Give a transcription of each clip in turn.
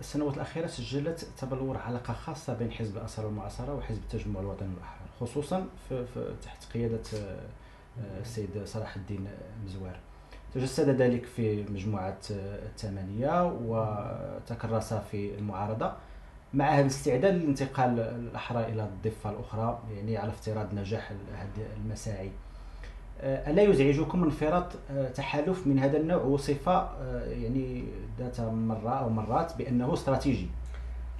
السنوات الأخيرة سجلت تبلور علاقة خاصة بين حزب الأثر والمعاصرة وحزب التجمع الوطني الأحرار، خصوصا في تحت قيادة السيد صلاح الدين مزوار. تجسد ذلك في مجموعة الثمانية وتكرس في المعارضة، مع الاستعداد للانتقال الأحرار إلى الضفة الأخرى، يعني على افتراض نجاح هذه المساعي. ألا يزعجكم انفراط تحالف من هذا النوع، وصفة يعني ذات مرة أو مرات بأنه استراتيجي؟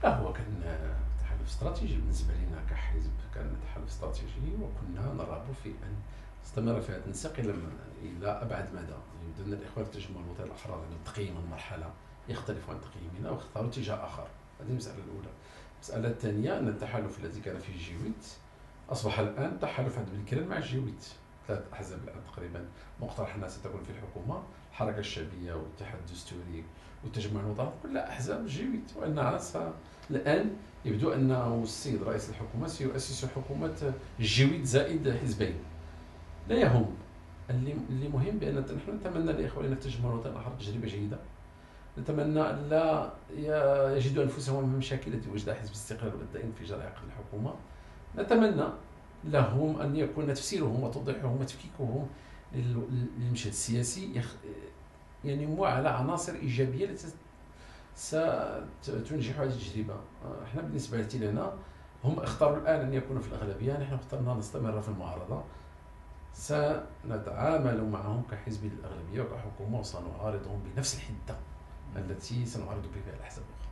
لا، هو كان تحالف استراتيجي بالنسبة لنا كحزب، كان تحالف استراتيجي، وكنا نرغب في أن نستمر في هذا النسق إلى أبعد مدى. يبدو أن الإخوان في التجمع الوطني الأحرار تقييم المرحلة يختلف عن تقييمنا واختاروا اتجاه آخر. هذه المسألة الأولى. المسألة الثانية أن التحالف الذي كان في الجيويت أصبح الآن تحالف عبد الكريم مع الجيويت، ثلاث أحزاب الآن تقريبا مقترح أنها ستكون في الحكومة: الحركة الشعبية والاتحاد الدستوري والتجمع الوطني، كلها أحزاب الجيويت، وأنها الآن يبدو أنه السيد رئيس الحكومة سيؤسس حكومة الجيويت زائد حزبين. لا يهم، اللي مهم بأن نحن نتمنى لإخواننا في التجمع الوطني الآخر تجربة جيدة. نتمنى أن لا يجدوا أنفسهم من مشاكل التي وجدها حزب الاستقلال وبدأ انفجار عقد الحكومة. نتمنى لهم أن يكون تفسيرهم وتوضيحهم وتفكيكهم للمشهد السياسي ينمو على عناصر إيجابية التي ستنجح هذه التجربة. احنا بالنسبة لنا هم اختاروا الآن أن يكونوا في الأغلبية، نحن اخترنا نستمر في المعارضة. سنتعامل معهم كحزب الأغلبية وكحكومة، وسنعارضهم بنفس الحدة التي سنعارض بها الأحزاب الأخرى.